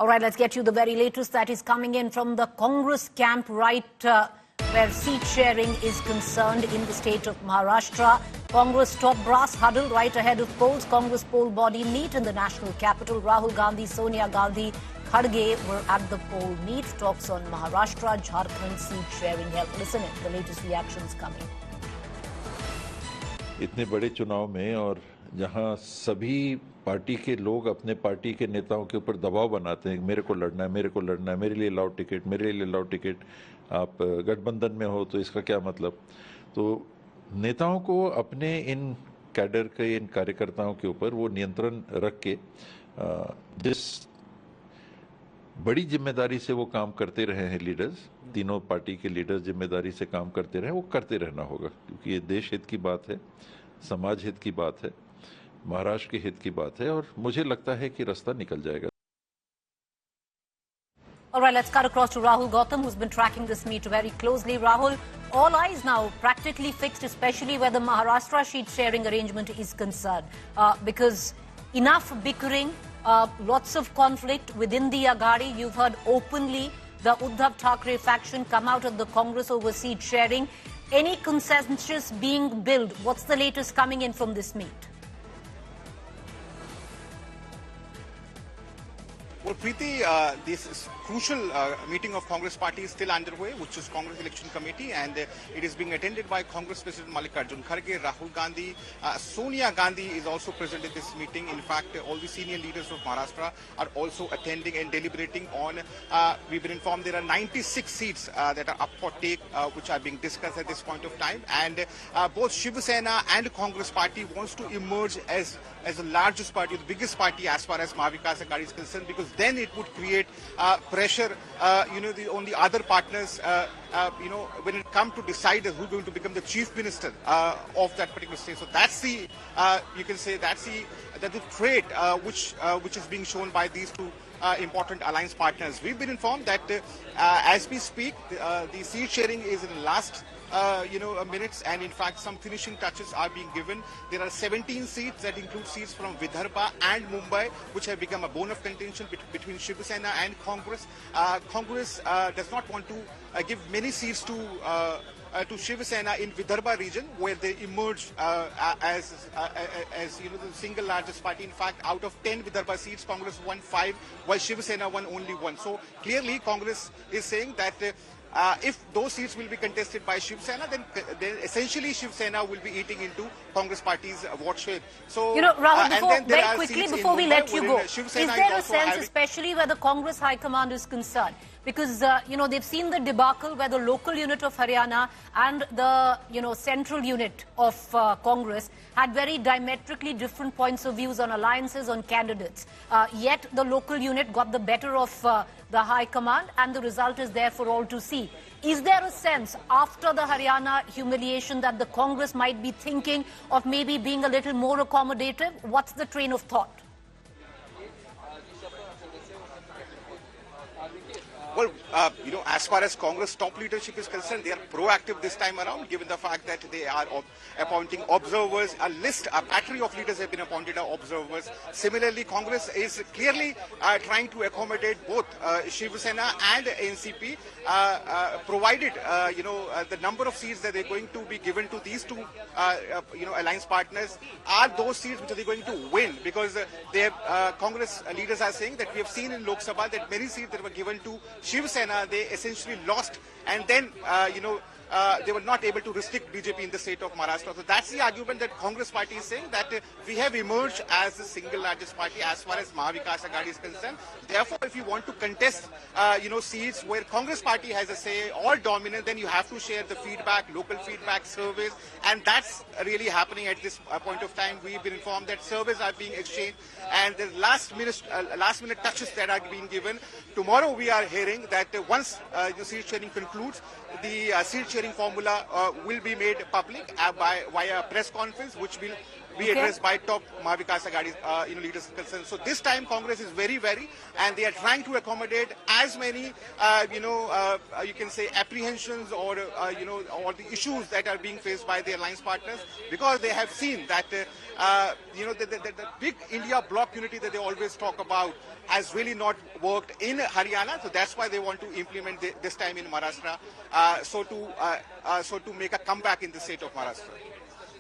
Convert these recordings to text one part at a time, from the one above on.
All right, let's get you the very latest that is coming in from the Congress camp where seat sharing is concerned in the state of Maharashtra. Congress top brass huddle right ahead of polls. Congress poll body meet in the national capital. Rahul Gandhi, Sonia, Gandhi, Khadge were at the poll meet. Talks on Maharashtra, Jharkhand seat sharing held. Listen in, the latest reactions coming. इतने बड़े चुनाव में और जहां सभी party के लोग अपने पार्टी के नेताओं के ऊपर दबाव बनाते हैं, मेरे को लड़ना है, मेरे को लड़ना है, मेरे लिए लाओ टिकट, मेरे लिए लाओ टिकट, आप गठबंधन में हो तो इसका क्या मतलब। तो नेताओं को अपने इन कैडर के, इन कार्यकर्ताओं के ऊपर वो नियंत्रण रख के जिस बड़ी जिम्मेदारी से वो काम करते रहे हैं, लीडर्स, तीनों पार्टी के लीडर्स जिम्मेदारी से काम करते रहे, वो करते रहना होगा, क्योंकि ये देश हित की बात है, समाज हित की बात है, महाराष्ट्र के हित की बात है, और मुझे लगता है कि रास्ता निकल जाएगा। All right, let's cut across to Rahul Gautam, who's been tracking this meet very closely. Rahul, all eyes now practically fixed, especially where the Maharashtra seat sharing arrangement is concerned, because enough bickering, lots of conflict within the Aghadi. You've heard openly the Uddhav Thackeray faction come out of the Congress over seat sharing. Any consensus being built? What's the latest coming in from this meet? Well, Preeti, this is crucial meeting of Congress party is still underway, which is Congress Election Committee, and it is being attended by Congress President Mallikarjun Kharge, Rahul Gandhi, Sonia Gandhi is also present in this meeting. In fact, all the senior leaders of Maharashtra are also attending and deliberating on, we've been informed there are 96 seats that are up for take, which are being discussed at this point of time, and both Shiv Sena and Congress party wants to emerge as the largest party, the biggest party as far as Maha Vikas Aghadi is concerned, because then it would create pressure, on the other partners, when it comes to decide who's going to become the chief minister of that particular state. So that's the, you can say, that's the trait which is being shown by these two important alliance partners. We've been informed that as we speak, the seat sharing is in the last minutes, and in fact some finishing touches are being given. There are 17 seats that include seats from Vidarbha and Mumbai, which have become a bone of contention between Shiv Sena and Congress. Congress does not want to give many seats to Shiv Sena in Vidarbha region, where they emerge as the single largest party. In fact, out of 10 Vidarbha seats, Congress won 5, while Shiv Sena won only 1. So clearly, Congress is saying that if those seats will be contested by Shiv Sena, then essentially Shiv Sena will be eating into Congress party's vote share. So, Rahul, very quickly before we let you go, is there a sense, especially where the Congress High Command is concerned, because they've seen the debacle where the local unit of Haryana and the central unit of Congress had very diametrically different points of views on alliances, on candidates. Yet the local unit got the better of the High Command, and the result is there for all to see. Is there a sense after the Haryana humiliation that the Congress might be thinking of maybe being a little more accommodative? What's the train of thought? Well, as far as Congress top leadership is concerned, they are proactive this time around, given the fact that they are appointing observers. A battery of leaders have been appointed as observers. Similarly, Congress is clearly trying to accommodate both Shiv Sena and NCP, provided, the number of seats that they're going to be given to these two, alliance partners are those seats which are they going to win, because they have, Congress leaders are saying that we have seen in Lok Sabha that many seats that were given to Shiv Sena, they essentially lost, and then, they were not able to restrict BJP in the state of Maharashtra. So that's the argument that Congress party is saying, that we have emerged as the single largest party as far as Maha Vikas Aghadi is concerned. Therefore, if you want to contest, seats where Congress party has a say or dominant, then you have to share the feedback, local feedback, surveys, and that's really happening at this point of time. We've been informed that surveys are being exchanged, and the last minute touches that are being given. Tomorrow we are hearing that once the seat sharing concludes, the seat sharing formula will be made public via a press conference, which will be addressed by top Maha Vikas Aghadi leaders concerned. So this time Congress is very wary, and they are trying to accommodate as many you can say apprehensions or or the issues that are being faced by the alliance partners, because they have seen that the big India bloc unity that they always talk about has really not worked in Haryana. So that's why they want to implement this time in Maharashtra, so to make a comeback in the state of Maharashtra.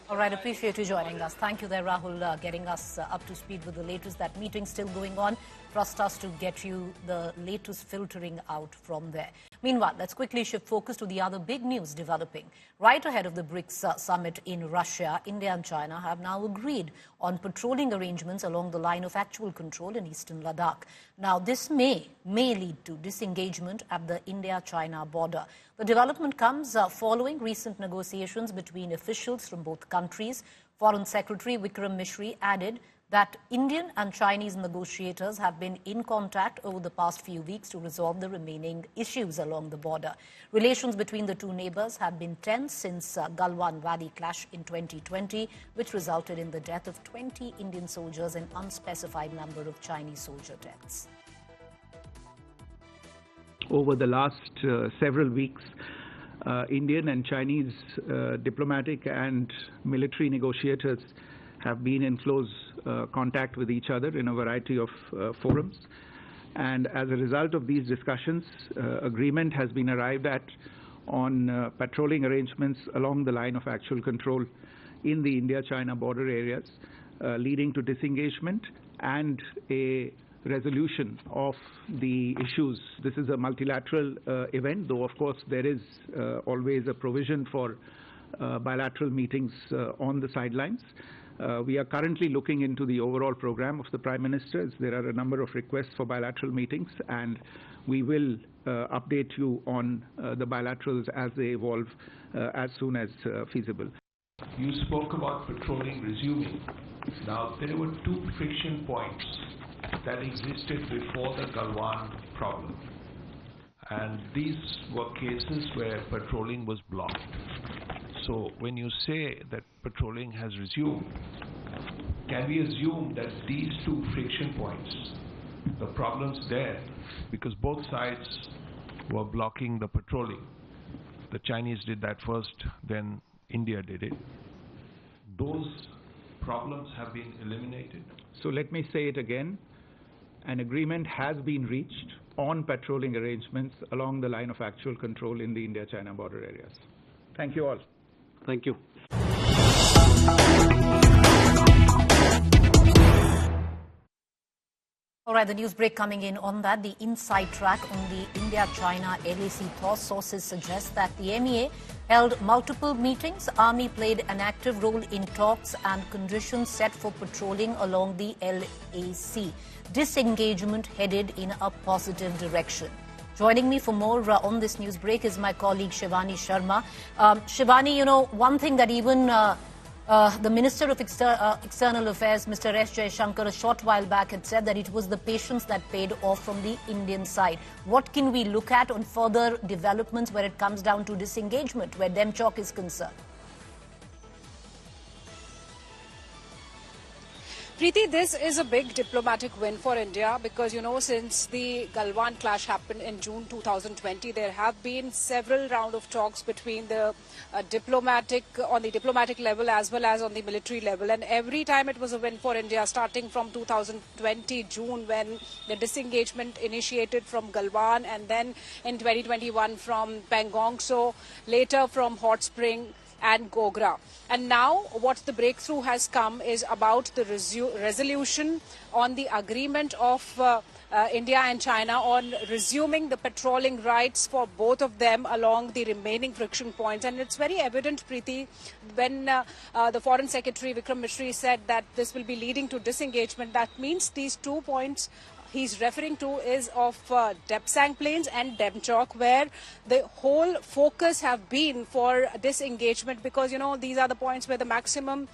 All right, appreciate you joining us. Thank you there, Rahul, getting us up to speed with the latest. That meeting still going on. Trust us to get you the latest filtering out from there. Meanwhile, let's quickly shift focus to the other big news developing. Right ahead of the BRICS summit in Russia, India and China have now agreed on patrolling arrangements along the line of actual control in eastern Ladakh. Now, this may lead to disengagement at the India-China border. The development comes following recent negotiations between officials from both countries. Foreign Secretary Vikram Misri added that Indian and Chinese negotiators have been in contact over the past few weeks to resolve the remaining issues along the border. Relations between the two neighbors have been tense since Galwan Valley clash in 2020, which resulted in the death of 20 Indian soldiers and unspecified number of Chinese soldier deaths. Over the last several weeks, Indian and Chinese diplomatic and military negotiators have been in close contact with each other in a variety of forums. And as a result of these discussions, agreement has been arrived at on patrolling arrangements along the line of actual control in the India-China border areas, leading to disengagement and a resolution of the issues. This is a multilateral event, though of course there is always a provision for bilateral meetings on the sidelines. We are currently looking into the overall program of the Prime Minister's. There are a number of requests for bilateral meetings, and we will update you on the bilaterals as they evolve as soon as feasible. You spoke about patrolling resuming. Now, there were two friction points that existed before the Galwan problem, and these were cases where patrolling was blocked. So when you say that patrolling has resumed, can we assume that these two friction points, the problems there, because both sides were blocking the patrolling, the Chinese did that first, then India did it, those problems have been eliminated? So let me say it again. An agreement has been reached on patrolling arrangements along the line of actual control in the India-China border areas. Thank you all. Thank you. All right, the news break coming in on that. The inside track on the India-China LAC talks. Sources suggest that the MEA held multiple meetings. Army played an active role in talks and conditions set for patrolling along the LAC. Disengagement headed in a positive direction. Joining me for more on this news break is my colleague Shivani Sharma. Shivani, you know, one thing that even the Minister of External Affairs, Mr. S. Jaishankar, a short while back had said that it was the patience that paid off from the Indian side. What can we look at on further developments where it comes down to disengagement, where Demchok is concerned? Preeti, this is a big diplomatic win for India because, you know, since the Galwan clash happened in June 2020, there have been several rounds of talks between the on the diplomatic level as well as on the military level. And every time it was a win for India, starting from 2020 June when the disengagement initiated from Galwan, and then in 2021 from Pangong, so later from Hot Spring and Gogra. And now what the breakthrough has come is about the resolution on the agreement of India and China on resuming the patrolling rights for both of them along the remaining friction points. And it's very evident, Preeti, when the Foreign Secretary Vikram Misri said that this will be leading to disengagement, that means these 2 points he's referring to is of Depsang Plains and Demchok, where the whole focus have been for disengagement because, you know, these are the points where the maximum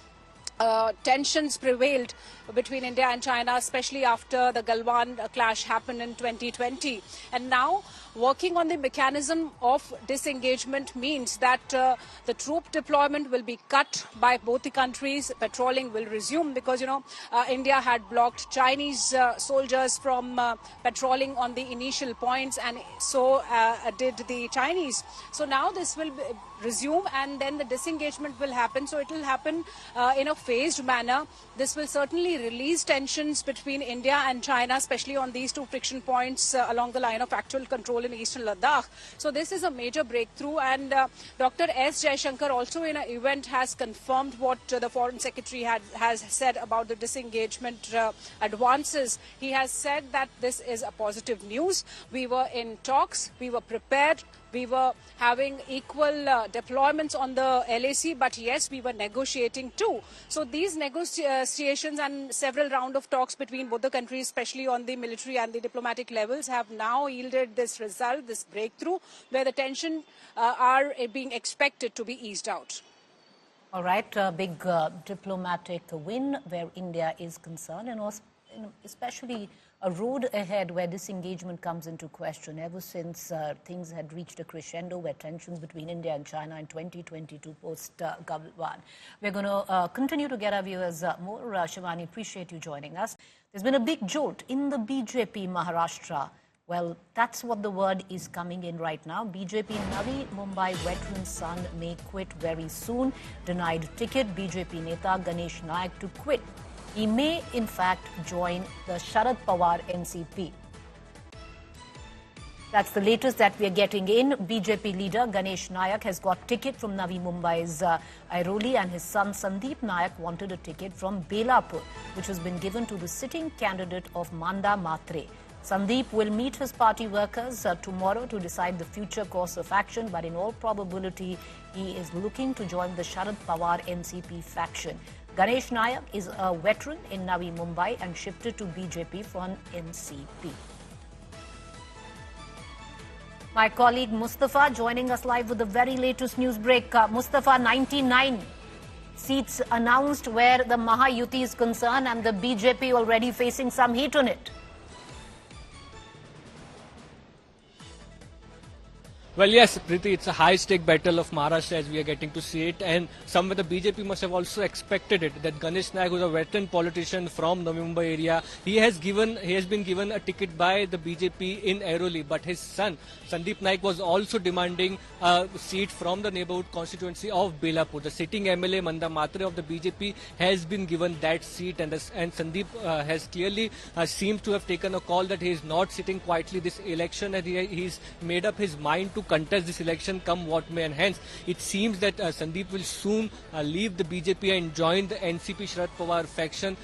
tensions prevailed between India and China, especially after the Galwan clash happened in 2020. And now, working on the mechanism of disengagement means that the troop deployment will be cut by both the countries. Patrolling will resume because, India had blocked Chinese soldiers from patrolling on the initial points, and so did the Chinese. So now this will resume, and then the disengagement will happen. So it will happen in a phased manner. This will certainly release tensions between India and China, especially on these two friction points along the line of actual control in eastern Ladakh. So this is a major breakthrough, and Dr. S. Jaishankar also in an event has confirmed what the Foreign Secretary has said about the disengagement advances. He has said that this is a positive news. We were in talks, we were prepared, we were having equal deployments on the LAC, but yes, we were negotiating too. So these negotiations and several rounds of talks between both the countries, especially on the military and the diplomatic levels, have now yielded this result, this breakthrough, where the tension are being expected to be eased out. All right, a big diplomatic win where India is concerned, and also, especially a road ahead where disengagement comes into question ever since things had reached a crescendo where tensions between India and China in 2022 post-Galwan. We're going to continue to get our viewers more. Shivani, appreciate you joining us. There's been a big jolt in the BJP Maharashtra. Well, that's what the word is coming in right now. BJP Navi Mumbai veteran son may quit very soon. Denied ticket, BJP Neta Ganesh Nayak to quit. He may, in fact, join the Sharad Pawar NCP. That's the latest that we are getting in. BJP leader Ganesh Nayak has got ticket from Navi Mumbai's Airoli, and his son Sandeep Nayak wanted a ticket from Belapur, which has been given to the sitting candidate of Manda Matre. Sandeep will meet his party workers tomorrow to decide the future course of action, but in all probability, he is looking to join the Sharad Pawar NCP faction. Ganesh Nayak is a veteran in Navi Mumbai and shifted to BJP from NCP. My colleague Mustafa joining us live with the very latest news break. Mustafa, 99 seats announced where the Maha Yuti is concerned, and the BJP already facing some heat on it. Well, yes, Preeti, it's a high-stake battle of Maharashtra as we are getting to see it, and somewhere the BJP must have also expected it, that Ganesh Nayak, who's a veteran politician from the Mumbai area, he has been given a ticket by the BJP in Airoli, but his son, Sandeep Nayak, was also demanding a seat from the neighborhood constituency of Belapur. The sitting MLA, Manda Matre of the BJP, has been given that seat, and Sandeep has clearly seems to have taken a call that he is not sitting quietly this election, and he's made up his mind to contest this election come what may, and hence it seems that Sandeep will soon leave the BJP and join the NCP Sharad Pawar faction.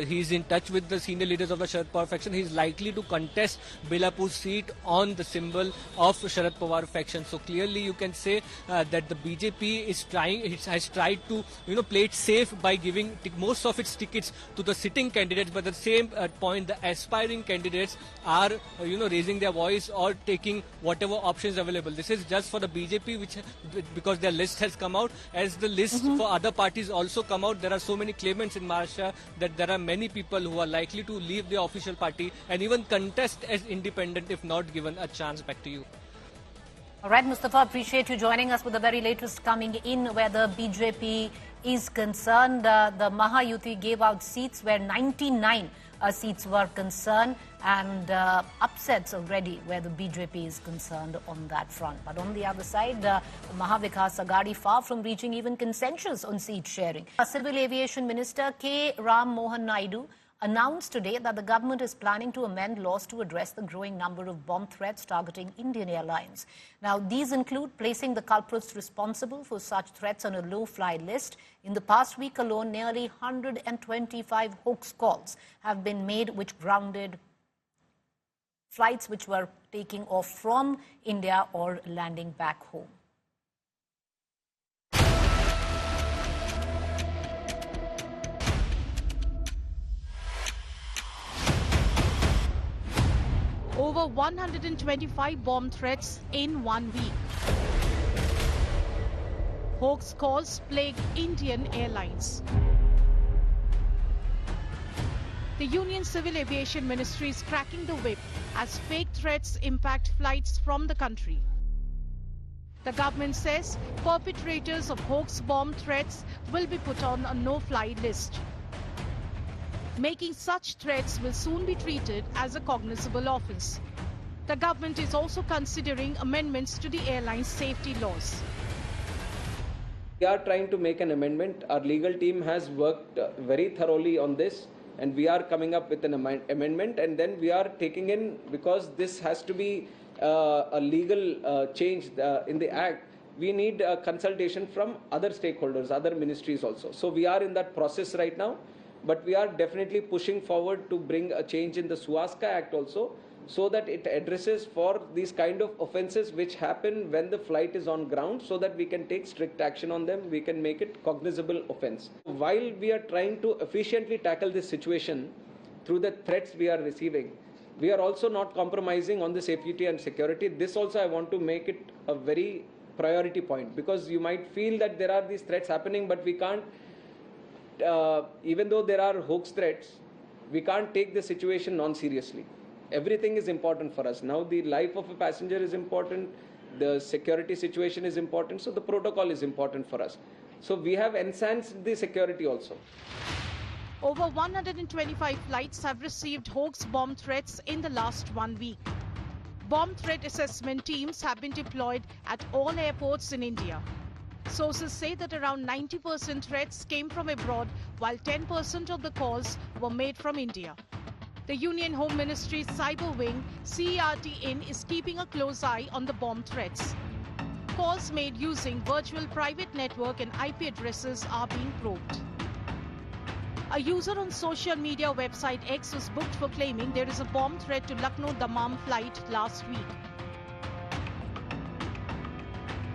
He is in touch with the senior leaders of the Sharad Pawar faction. He is likely to contest Belapur's seat on the symbol of Sharad Pawar faction. So clearly you can say that the BJP has tried to play it safe by giving most of its tickets to the sitting candidates, but at the same point the aspiring candidates are raising their voice or taking whatever options available. This is just for the BJP, because their list has come out. As the list for other parties also come out, there are so many claimants in Maharashtra that there are many people who are likely to leave the official party and even contest as independent if not given a chance. Back to you. All right, Mustafa, appreciate you joining us with the very latest coming in where the BJP is concerned. The Maha Yuti gave out seats where 99 seats were concerned, and upsets already where the BJP is concerned on that front. But on the other side, Maha Vikas Aghadi far from reaching even consensus on seat sharing. Civil Aviation Minister K. Ram Mohan Naidu announced today that the government is planning to amend laws to address the growing number of bomb threats targeting Indian airlines. Now, these include placing the culprits responsible for such threats on a low-fly list. In the past week alone, nearly 125 hoax calls have been made which grounded flights which were taking off from India or landing back home. Over 125 bomb threats in 1 week. Hoax calls plague Indian airlines. The Union Civil Aviation Ministry is cracking the whip as fake threats impact flights from the country. The government says perpetrators of hoax bomb threats will be put on a no-fly list. Making such threats will soon be treated as a cognizable offence. The government is also considering amendments to the airline safety laws. We are trying to make an amendment. Our legal team has worked very thoroughly on this, and we are coming up with an amendment, and then we are taking in, because this has to be a legal change in the act, we need a consultation from other stakeholders, other ministries also. So we are in that process right now, but we are definitely pushing forward to bring a change in the Suwaska Act also, so that it addresses for these kind of offences which happen when the flight is on ground, so that we can take strict action on them, we can make it cognizable offence. While we are trying to efficiently tackle this situation through the threats we are receiving, we are also not compromising on the safety and security. This also I want to make it a very priority point, because you might feel that there are these threats happening, but we can't, even though there are hoax threats, we can't take the situation non-seriously. Everything is important for us. Now the life of a passenger is important, the security situation is important, so the protocol is important for us. So we have enhanced the security also. Over 125 flights have received hoax bomb threats in the last 1 week. Bomb threat assessment teams have been deployed at all airports in India. Sources say that around 90% threats came from abroad, while 10% of the calls were made from India. The Union Home Ministry's cyber wing, CERT-IN, is keeping a close eye on the bomb threats. Calls made using virtual private network and IP addresses are being probed. A user on social media website X was booked for claiming there is a bomb threat to Lucknow-Dammam flight last week.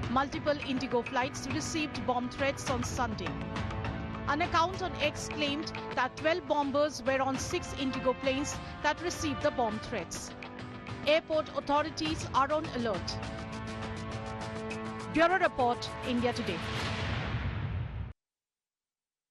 Multiple Indigo flights received bomb threats on Sunday. An account on X claimed that 12 bombers were on 6 Indigo planes that received the bomb threats. Airport authorities are on alert. Bureau Report, India Today.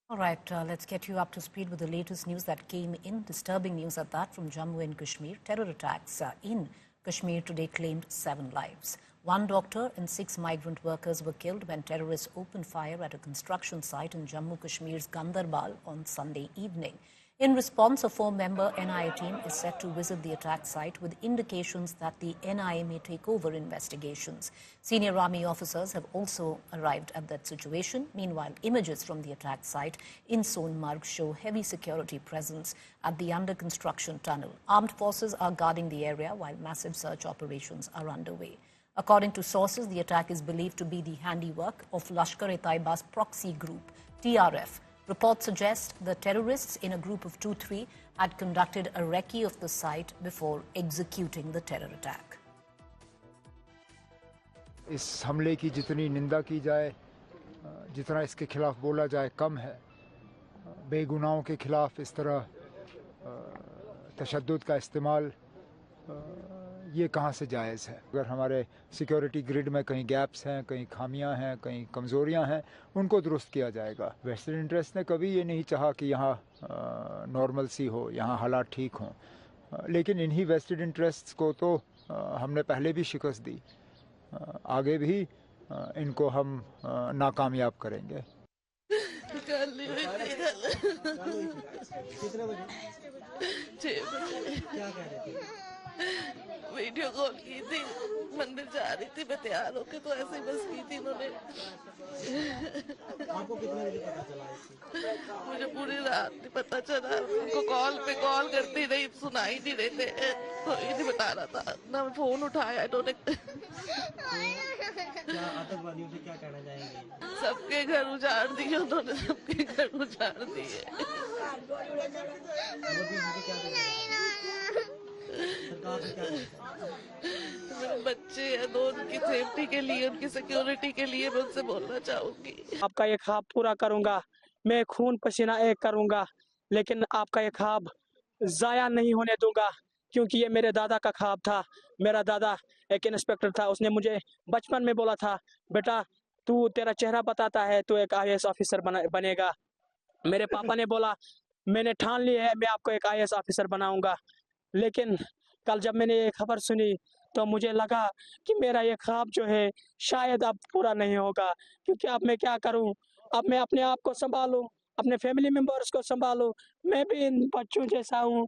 All right, let's get you up to speed with the latest news that came in. Disturbing news at that from Jammu and Kashmir. Terror attacks in Kashmir today claimed 7 lives. 1 doctor and 6 migrant workers were killed when terrorists opened fire at a construction site in Jammu Kashmir's Gandarbal on Sunday evening. In response, a 4-member NIA team is set to visit the attack site with indications that the NIA may take over investigations. Senior army officers have also arrived at that situation. Meanwhile, images from the attack site in Sonmarg show heavy security presence at the under-construction tunnel. Armed forces are guarding the area while massive search operations are underway. According to sources, the attack is believed to be the handiwork of Lashkar-e-Taiba's proxy group, TRF. Reports suggest the terrorists in a group of 2-3 had conducted a recce of the site before executing the terror attack. इस हमले की जितनी निंदा की जाए, जितना इसके खिलाफ बोला जाए कम है। बेगुनाहों के खिलाफ इस तरह तशद्दुद का इस्तेमाल ये कहाँ से जायज़ है। अगर हमारे सिक्योरिटी ग्रिड में कहीं गैप्स हैं, कहीं खामियां हैं, कहीं कमज़ोरियां हैं, उनको दुरुस्त किया जाएगा। वेस्टेड इंटरेस्ट ने कभी ये नहीं चाहा कि यहाँ नॉर्मल सी हो, यहाँ हालात ठीक हों, लेकिन इन्हीं वेस्टेड इंटरेस्ट्स को तो हमने पहले भी शिकस्त दी, आगे भी इनको हम नाकामयाब करेंगे। वीडियो कॉल की थी, मंदिर जा रही थी, मैं तैयार होके तो ऐसे ही बस की थी इन्होंने। आपको कितने बजे पता चला? मुझे पूरी रात नहीं पता चला, उनको कॉल पे कॉल करती रही, सुनाई नहीं रहे थे, तो ये नहीं बता रहा था ना, फोन उठाया इन्होंने। क्या आतंकवादियों से क्या कहना चाहेंगे? सबके घर उजाड़ दिए उन्होंने, सबके घर उजाड़ दिए। मेरे बच्चे हैं, दो उनकी सेफ्टी के लिए, उनकी सिक्योरिटी के लिए मैं उनसे बोलना चाहूंगी। आपका ये ख्वाब पूरा करूंगा, मैं खून पसीना एक करूंगा, लेकिन आपका ये ख्वाब जाया नहीं होने दूंगा, क्योंकि ये मेरे दादा का ख्वाब था। मेरा दादा एक इंस्पेक्टर था, उसने मुझे बचपन में बोला था, बेटा तू, तेरा चेहरा बताता है, तू एक IAS ऑफिसर बनेगा। मेरे पापा ने बोला मैंने ठान लिया है मैं आपको एक IAS ऑफिसर बनाऊंगा। लेकिन कल जब मैंने ये खबर सुनी तो मुझे लगा कि मेरा ये ख्वाब जो है शायद अब पूरा नहीं होगा, क्योंकि अब मैं क्या करूं, अब मैं अपने आप को संभालूं, अपने फैमिली मेंबर्स को संभालूं, मैं भी इन बच्चों जैसा हूं